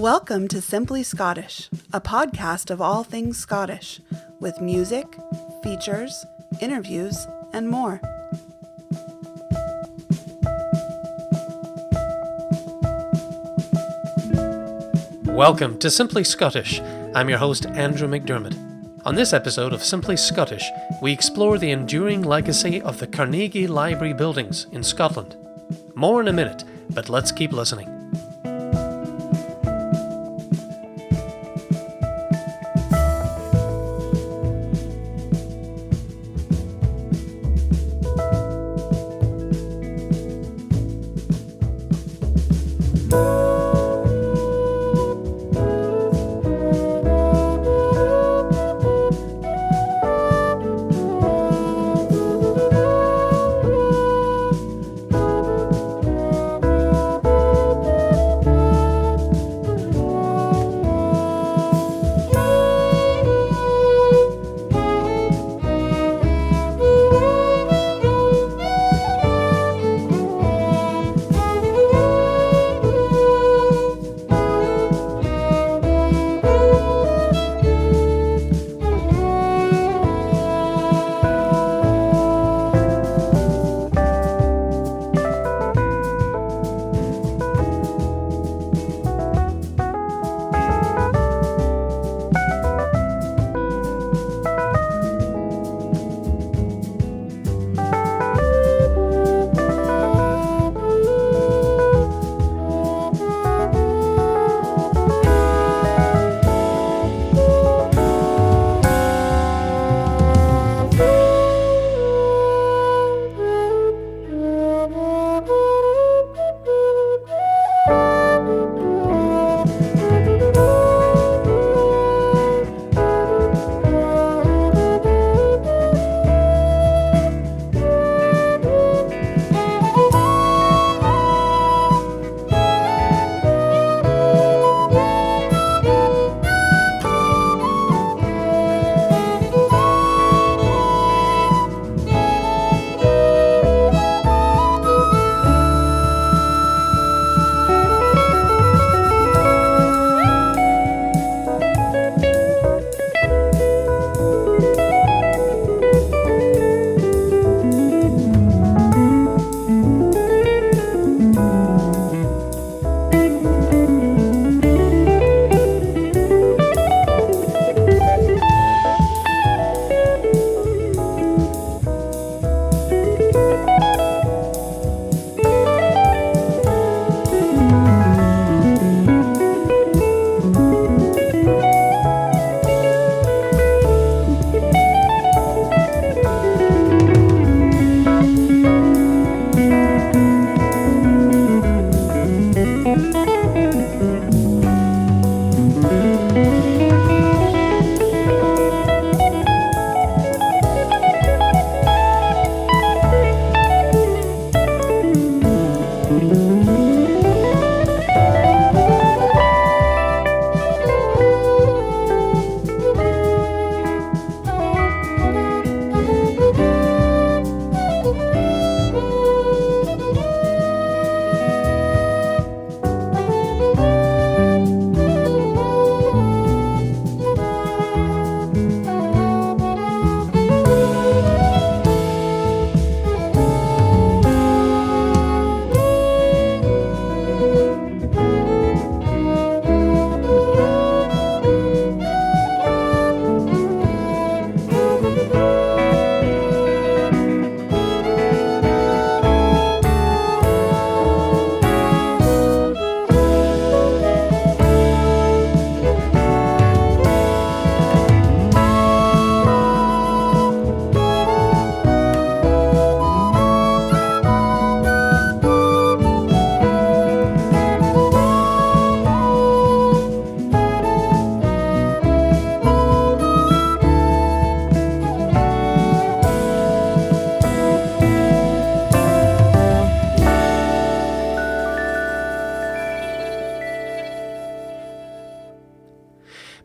Welcome to Simply Scottish, a podcast of all things Scottish, with music, features, interviews, and more. Welcome to Simply Scottish. I'm your host, Andrew McDermott. On this episode of Simply Scottish, we explore the enduring legacy of the Carnegie Library buildings in Scotland. More in a minute, but let's keep listening.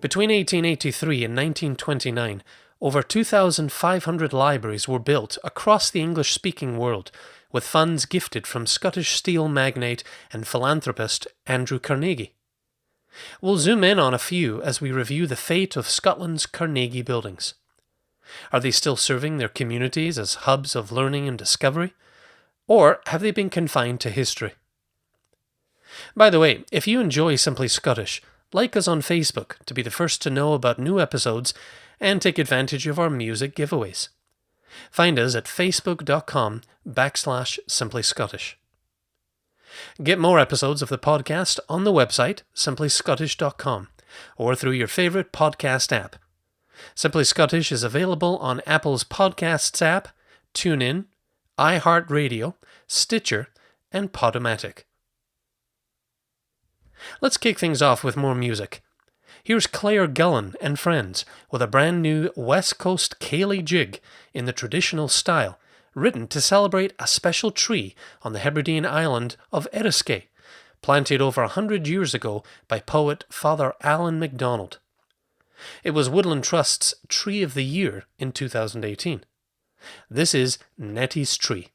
Between 1883 and 1929, over 2,500 libraries were built across the English-speaking world, with funds gifted from Scottish steel magnate and philanthropist Andrew Carnegie. We'll zoom in on a few as we review the fate of Scotland's Carnegie buildings. Are they still serving their communities as hubs of learning and discovery? Or have they been confined to history? By the way, if you enjoy Simply Scottish, like us on Facebook to be the first to know about new episodes and take advantage of our music giveaways. Find us at facebook.com/simplyscottish. Get more episodes of the podcast on the website, simplyscottish.com, or through your favourite podcast app. Simply Scottish is available on Apple's Podcasts app, TuneIn, iHeartRadio, Stitcher, and Podomatic. Let's kick things off with more music. Here's Claire Gullan and Friends with a brand new West Coast Ceilidh jig in the traditional style, written to celebrate a special tree on the Hebridean island of Eriskay, planted over 100 years ago by poet Father Alan MacDonald. It was Woodland Trust's Tree of the Year in 2018. This is Nettie's Tree.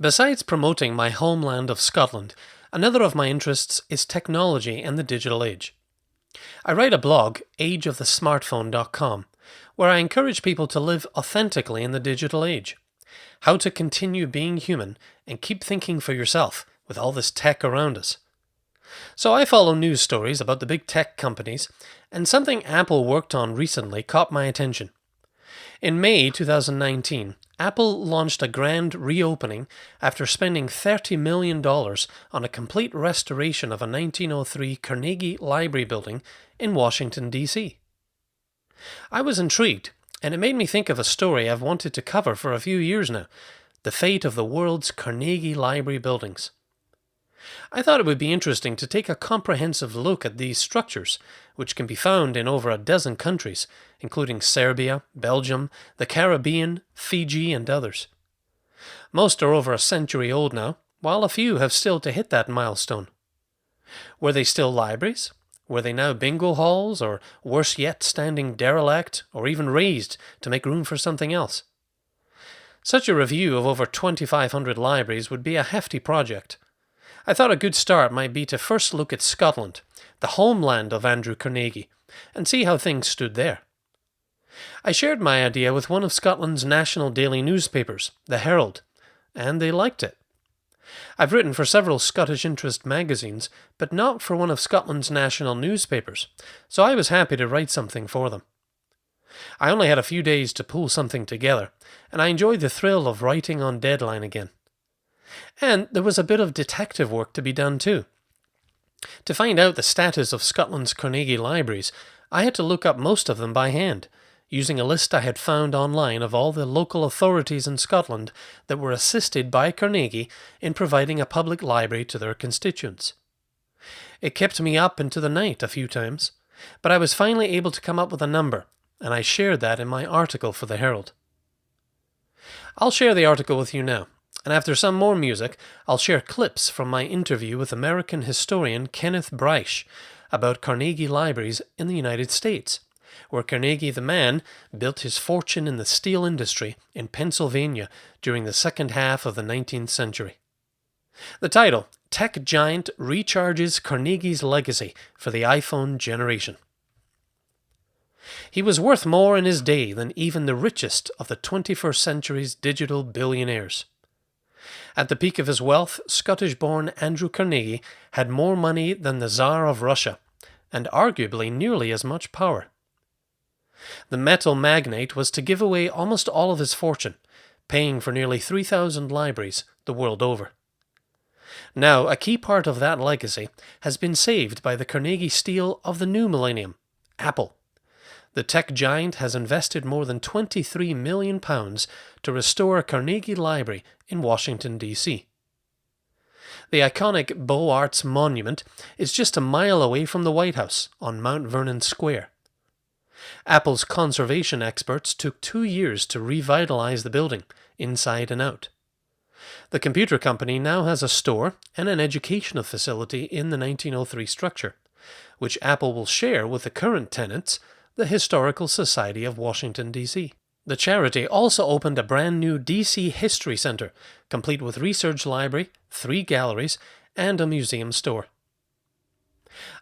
Besides promoting my homeland of Scotland, another of my interests is technology and the digital age. I write a blog, ageofthesmartphone.com, where I encourage people to live authentically in the digital age. How to continue being human and keep thinking for yourself with all this tech around us. So I follow news stories about the big tech companies, and something Apple worked on recently caught my attention. In May 2019, Apple launched a grand reopening after spending $30 million on a complete restoration of a 1903 Carnegie Library building in Washington, D.C. I was intrigued, and it made me think of a story I've wanted to cover for a few years now, the fate of the world's Carnegie Library buildings. I thought it would be interesting to take a comprehensive look at these structures, which can be found in over a dozen countries, including Serbia, Belgium, the Caribbean, Fiji, and others. Most are over a century old now, while a few have still to hit that milestone. Were they still libraries? Were they now bingo halls, or worse yet, standing derelict, or even razed to make room for something else? Such a review of over 2,500 libraries would be a hefty project. I thought a good start might be to first look at Scotland, the homeland of Andrew Carnegie, and see how things stood there. I shared my idea with one of Scotland's national daily newspapers, the Herald, and they liked it. I've written for several Scottish interest magazines, but not for one of Scotland's national newspapers, so I was happy to write something for them. I only had a few days to pull something together, and I enjoyed the thrill of writing on deadline again. And there was a bit of detective work to be done too. To find out the status of Scotland's Carnegie libraries, I had to look up most of them by hand, using a list I had found online of all the local authorities in Scotland that were assisted by Carnegie in providing a public library to their constituents. It kept me up into the night a few times, but I was finally able to come up with a number, and I shared that in my article for the Herald. I'll share the article with you now, and after some more music, I'll share clips from my interview with American historian Kenneth Breisch about Carnegie libraries in the United States, where Carnegie the man built his fortune in the steel industry in Pennsylvania during the second half of the 19th century. The title, Tech Giant Recharges Carnegie's Legacy for the iPhone Generation. He was worth more in his day than even the richest of the 21st century's digital billionaires. At the peak of his wealth, Scottish-born Andrew Carnegie had more money than the Tsar of Russia, and arguably nearly as much power. The metal magnate was to give away almost all of his fortune, paying for nearly 3,000 libraries the world over. Now, a key part of that legacy has been saved by the Carnegie steal of the new millennium, Apple. The tech giant has invested more than £23 million to restore a Carnegie Library in Washington, D.C. The iconic Beaux Arts Monument is just a mile away from the White House on Mount Vernon Square. Apple's conservation experts took 2 years to revitalize the building, inside and out. The computer company now has a store and an educational facility in the 1903 structure, which Apple will share with the current tenants, the Historical Society of Washington, D.C. The charity also opened a brand new D.C. History Center, complete with research library, 3 galleries, and a museum store.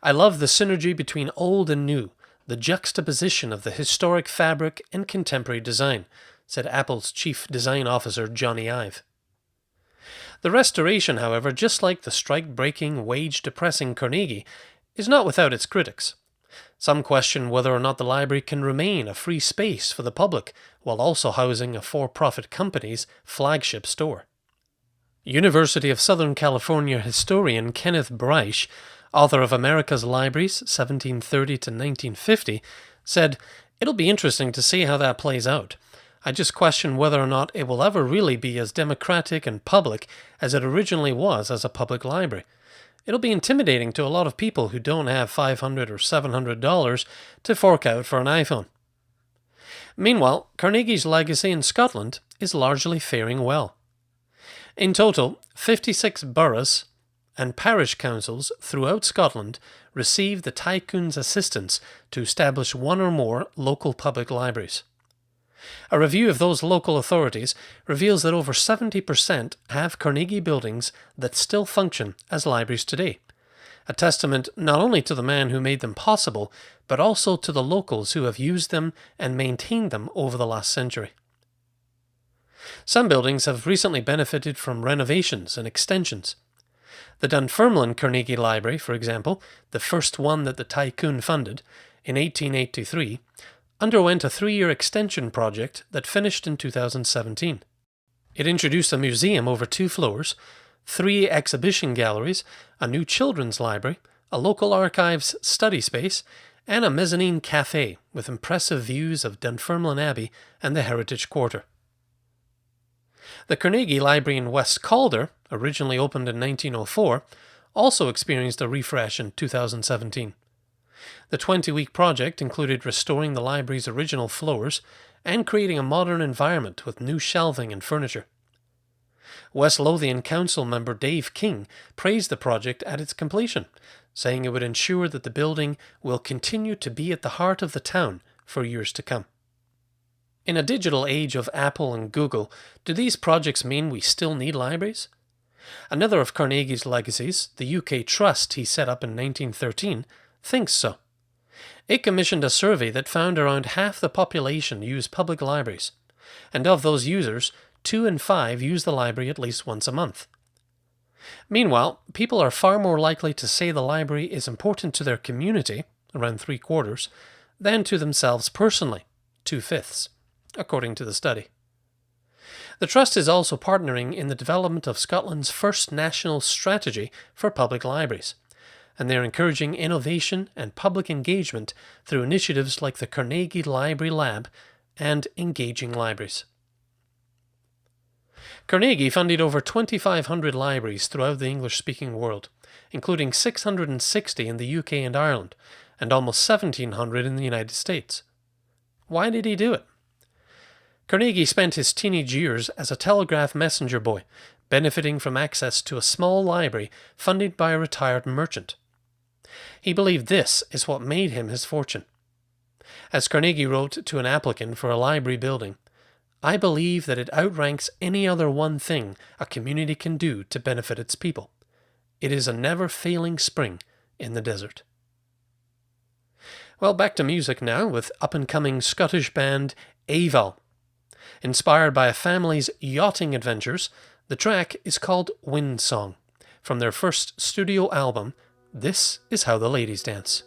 I love the synergy between old and new, the juxtaposition of the historic fabric and contemporary design, said Apple's chief design officer Johnny Ive. The restoration, however, just like the strike-breaking, wage-depressing Carnegie, is not without its critics. Some question whether or not the library can remain a free space for the public while also housing a for-profit company's flagship store. University of Southern California historian Kenneth Breisch, author of America's Libraries, 1730 to 1950, said, "It'll be interesting to see how that plays out. I just question whether or not it will ever really be as democratic and public as it originally was as a public library. It'll be intimidating to a lot of people who don't have $500 or $700 to fork out for an iPhone." Meanwhile, Carnegie's legacy in Scotland is largely faring well. In total, 56 boroughs and parish councils throughout Scotland received the tycoon's assistance to establish one or more local public libraries. A review of those local authorities reveals that over 70% have Carnegie buildings that still function as libraries today, a testament not only to the man who made them possible, but also to the locals who have used them and maintained them over the last century. Some buildings have recently benefited from renovations and extensions. The Dunfermline Carnegie Library, for example, the first one that the tycoon funded, in 1883, underwent a 3-year extension project that finished in 2017. It introduced a museum over 2 floors, 3 exhibition galleries, a new children's library, a local archives study space, and a mezzanine cafe with impressive views of Dunfermline Abbey and the Heritage Quarter. The Carnegie Library in West Calder, originally opened in 1904, also experienced a refresh in 2017. The 20-week project included restoring the library's original floors and creating a modern environment with new shelving and furniture. West Lothian Council member Dave King praised the project at its completion, saying it would ensure that the building will continue to be at the heart of the town for years to come. In a digital age of Apple and Google, do these projects mean we still need libraries? Another of Carnegie's legacies, the UK Trust he set up in 1913, thinks so. It commissioned a survey that found around half the population use public libraries, and of those users, 2 in 5 use the library at least once a month. Meanwhile, people are far more likely to say the library is important to their community, around 3/4, than to themselves personally, 2/5, according to the study. The Trust is also partnering in the development of Scotland's first national strategy for public libraries, and they're encouraging innovation and public engagement through initiatives like the Carnegie Library Lab and Engaging Libraries. Carnegie funded over 2,500 libraries throughout the English-speaking world, including 660 in the UK and Ireland, and almost 1,700 in the United States. Why did he do it? Carnegie spent his teenage years as a telegraph messenger boy, benefiting from access to a small library funded by a retired merchant. He believed this is what made him his fortune. As Carnegie wrote to an applicant for a library building, "I believe that it outranks any other one thing a community can do to benefit its people. It is a never-failing spring in the desert." Well, back to music now with up-and-coming Scottish band Eabhal. Inspired by a family's yachting adventures, the track is called Wind Song. From their first studio album, This Is How the Ladies Dance.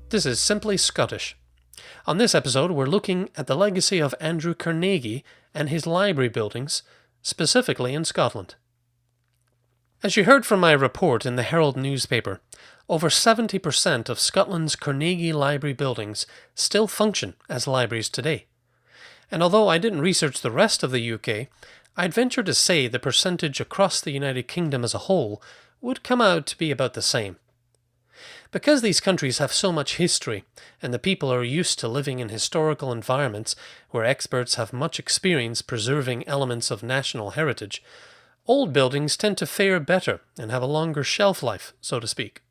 This is Simply Scottish. On this episode, we're looking at the legacy of Andrew Carnegie and his library buildings, specifically in Scotland. As you heard from my report in the Herald newspaper, over 70% of Scotland's Carnegie Library buildings still function as libraries today. And although I didn't research the rest of the UK, I'd venture to say the percentage across the United Kingdom as a whole would come out to be about the same. Because these countries have so much history, and the people are used to living in historical environments where experts have much experience preserving elements of national heritage, old buildings tend to fare better and have a longer shelf life, so to speak.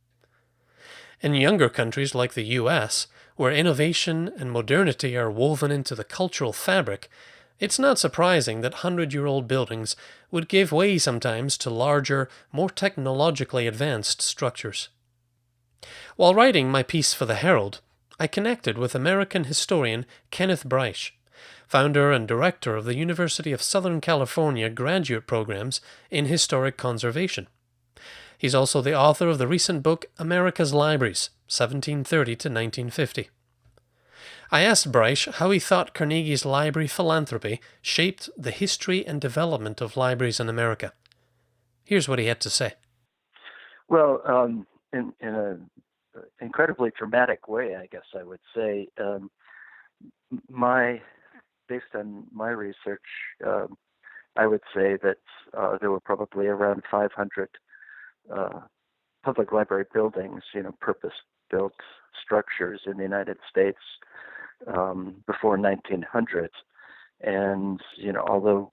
In younger countries like the US, where innovation and modernity are woven into the cultural fabric, it's not surprising that 100-year-old buildings would give way sometimes to larger, more technologically advanced structures. While writing my piece for the Herald, I connected with American historian Kenneth Breisch, founder and director of the University of Southern California graduate programs in historic conservation. He's also the author of the recent book America's Libraries, 1730 to 1950. I asked Breisch how he thought Carnegie's library philanthropy shaped the history and development of libraries in America. Here's what he had to say. Well, in an incredibly dramatic way, I guess I would say, based on my research, I would say that there were probably around 500 public library buildings, purpose-built structures in the United States before 1900. And, although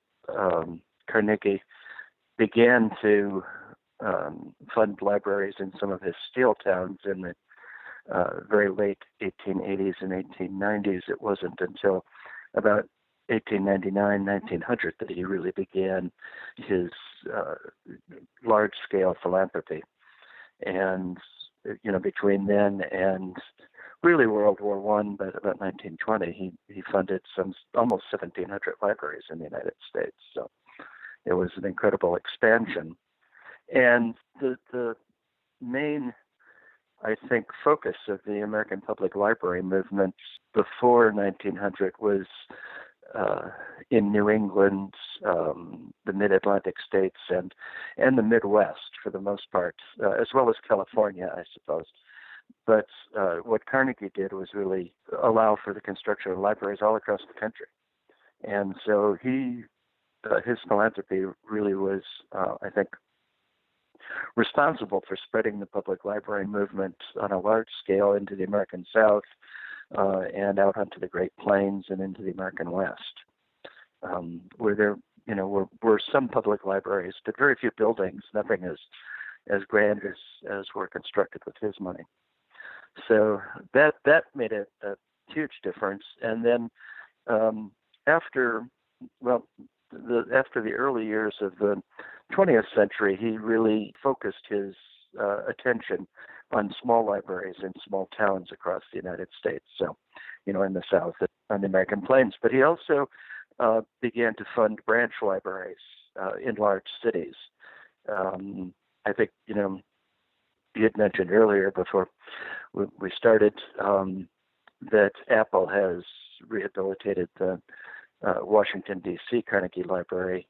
Carnegie began to fund libraries in some of his steel towns in the very late 1880s and 1890s, it wasn't until about 1899, 1900 that he really began his large-scale philanthropy. And, between then and really World War I, but about 1920, he funded almost 1,700 libraries in the United States. So it was an incredible expansion. And the main, I think, focus of the American Public Library movement before 1900 was in New England, the Mid-Atlantic states, and the Midwest for the most part, as well as California, I suppose. But what Carnegie did was really allow for the construction of libraries all across the country. And so his philanthropy really was, I think, responsible for spreading the public library movement on a large scale into the American South and out onto the Great Plains and into the American West, where there, were some public libraries, but very few buildings, nothing as grand as were constructed with his money. So that made a huge difference. And then after the early years of the 20th century, he really focused his attention on small libraries in small towns across the United States. So, in the South, on the American Plains. But he also began to fund branch libraries in large cities. I think, you had mentioned earlier before we started that Eabhal has rehabilitated the Washington, D.C. Carnegie Library.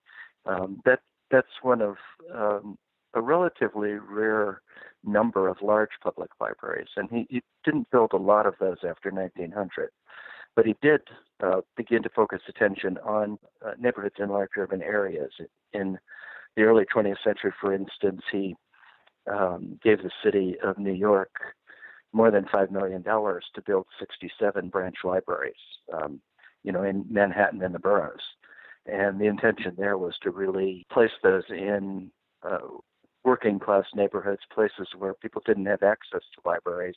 That's one of a relatively rare number of large public libraries, and he didn't build a lot of those after 1900, but he did begin to focus attention on neighborhoods in large urban areas. In the early 20th century, for instance, he gave the city of New York more than $5 million to build 67 branch libraries, in Manhattan and the boroughs. And the intention there was to really place those in working class neighborhoods, places where people didn't have access to libraries,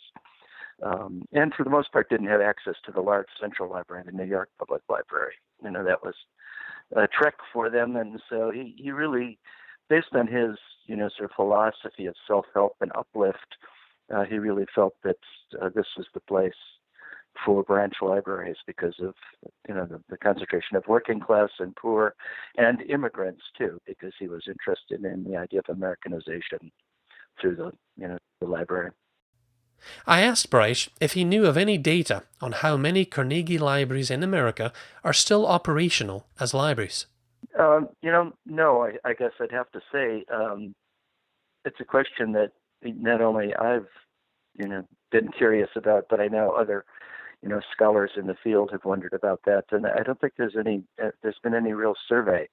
and for the most part didn't have access to the large central library, the New York Public Library. That was a trek for them. And so he really, based on his, sort of philosophy of self-help and uplift, he really felt that this was the place for branch libraries because of, the concentration of working class and poor and immigrants too, because he was interested in the idea of Americanization through the library. I asked Breisch if he knew of any data on how many Carnegie libraries in America are still operational as libraries. No, I guess I'd have to say it's a question that not only I've, been curious about, but I know other, scholars in the field have wondered about that. And I don't think there's been any real survey,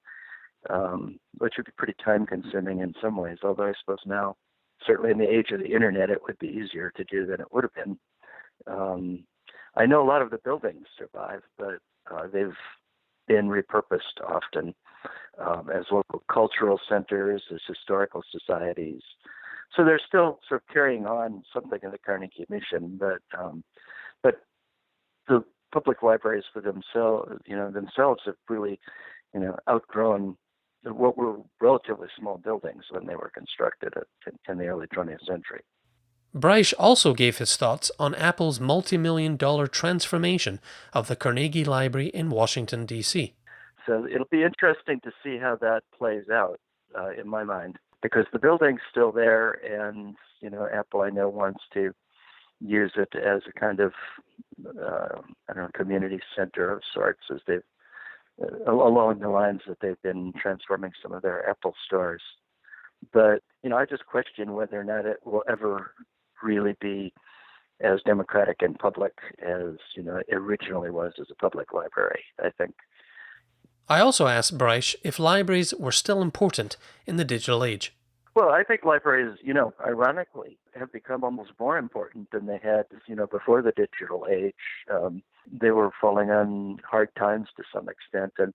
which would be pretty time consuming in some ways, although I suppose now, certainly in the age of the internet, it would be easier to do than it would have been. I know a lot of the buildings survive, but they've been repurposed often as local cultural centers, as historical societies. So they're still sort of carrying on something of the Carnegie mission, but the public libraries for themselves have really, outgrown what were relatively small buildings when they were constructed in the early 20th century. Breisch also gave his thoughts on Apple's multi-million-dollar transformation of the Carnegie Library in Washington, D.C. So it'll be interesting to see how that plays out, in my mind, because the building's still there, and Apple, I know, wants to use it as a kind of community center of sorts, as they've along the lines that they've been transforming some of their Apple stores. But I just question whether or not it will ever really be as democratic and public as it originally was as a public library, I think. I also asked Breisch if libraries were still important in the digital age. Well, I think libraries, ironically, have become almost more important than they had, before the digital age. They were falling on hard times to some extent, and,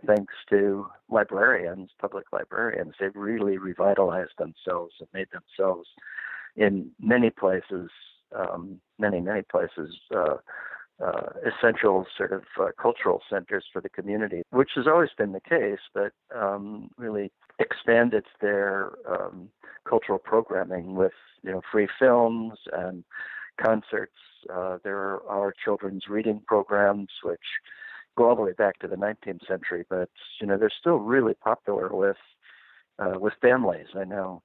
thanks to librarians, public librarians, they've really revitalized themselves and made themselves, in many places, many places, essential sort of cultural centers for the community, which has always been the case, but really expanded their cultural programming with free films and concerts. There are children's reading programs which go all the way back to the 19th century, but they're still really popular with families. I know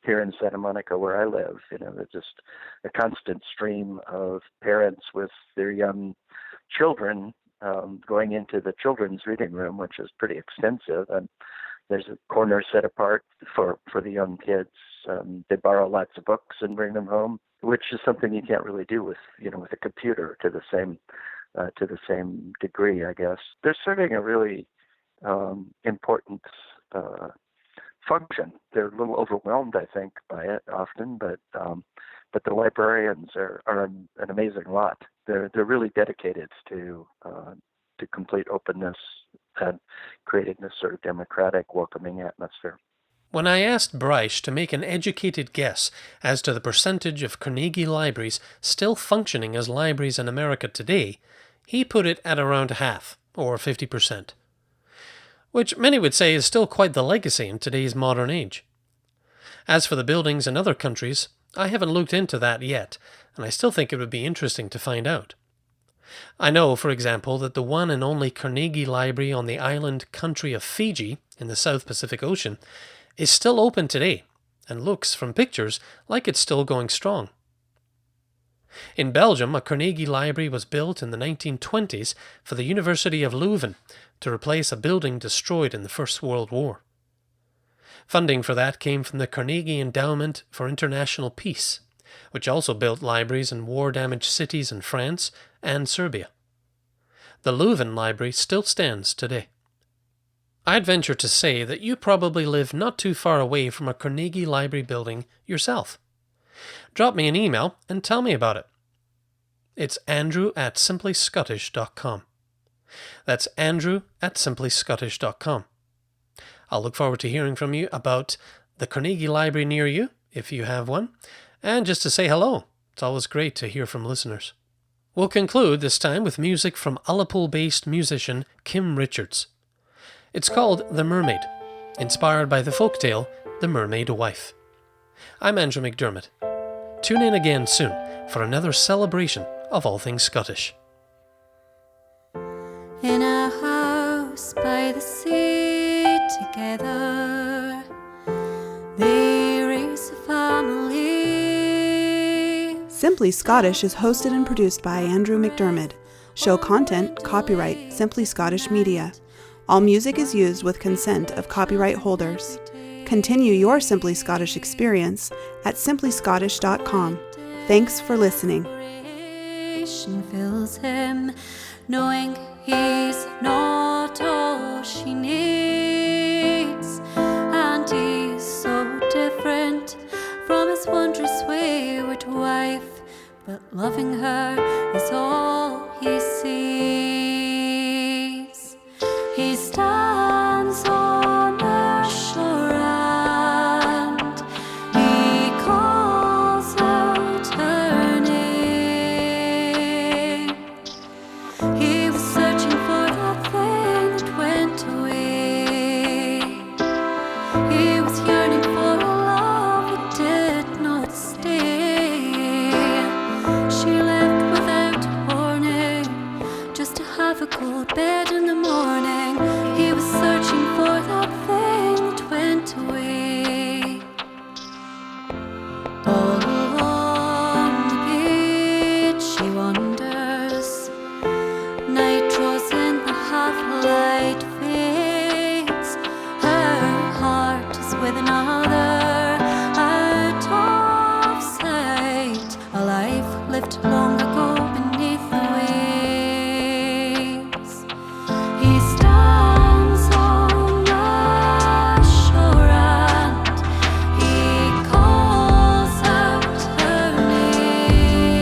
here in Santa Monica, where I live, there's just a constant stream of parents with their young children going into the children's reading room, which is pretty extensive, and there's a corner set apart for the young kids. They borrow lots of books and bring them home, which is something you can't really do with with a computer to the same degree, I guess. They're serving a really important function. They're a little overwhelmed, I think, by it often, but the librarians are an amazing lot. They're really dedicated to complete openness and creating this sort of democratic, welcoming atmosphere. When I asked Breisch to make an educated guess as to the percentage of Carnegie libraries still functioning as libraries in America today, he put it at around half, or 50%. Which many would say is still quite the legacy in today's modern age. As for the buildings in other countries, I haven't looked into that yet, and I still think it would be interesting to find out. I know, for example, that the one and only Carnegie Library on the island country of Fiji in the South Pacific Ocean is still open today and looks, from pictures, like it's still going strong. In Belgium, a Carnegie Library was built in the 1920s for the University of Leuven to replace a building destroyed in the First World War. Funding for that came from the Carnegie Endowment for International Peace, which also built libraries in war-damaged cities in France and Serbia. The Leuven Library still stands today. I'd venture to say that you probably live not too far away from a Carnegie Library building yourself. Drop me an email and tell me about it. It's andrew@simplyscottish.com. That's andrew@simplyscottish.com. I'll look forward to hearing from you about the Carnegie Library near you, if you have one, and just to say hello. It's always great to hear from listeners. We'll conclude this time with music from Ullapool-based musician Kim Richards. It's called The Mermaid, inspired by the folktale The Mermaid Wife. I'm Andrew McDermott. Tune in again soon for another celebration of all things Scottish. In a house by the sea together, they raise a family. Simply Scottish is hosted and produced by Andrew McDermott. Show content, copyright, Simply Scottish Media. All music is used with consent of copyright holders. Continue your Simply Scottish experience at simplyscottish.com. Thanks for listening. Fills him, knowing he's not all she needs, and he's so different from his wondrous wayward wife, but loving her is all he sees. He stands on the shore and he calls out her name. He was searching for that thing that went away. He was yearning for a love that did not stay. She left without warning, just to have a cold bed in the morning. He was searching for that thing that went away. All along the beach she wanders. Night draws in, the half-light fades. Her heart is with another, out of sight. A life lived long ago beneath the waves. He stands on the shore and he calls out her name.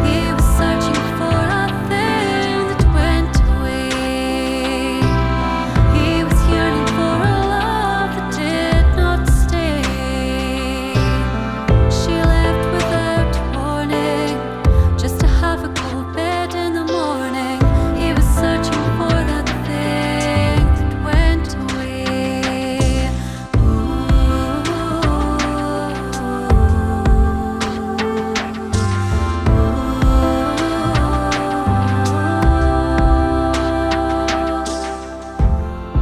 He was searching for a thing that went away. He was yearning for a love that did not stay. She left without warning, just to have a cold bed in the morning. He was searching for that thing that went away.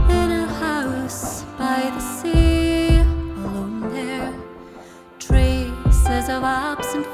In a house by the sea, alone there, traces of absent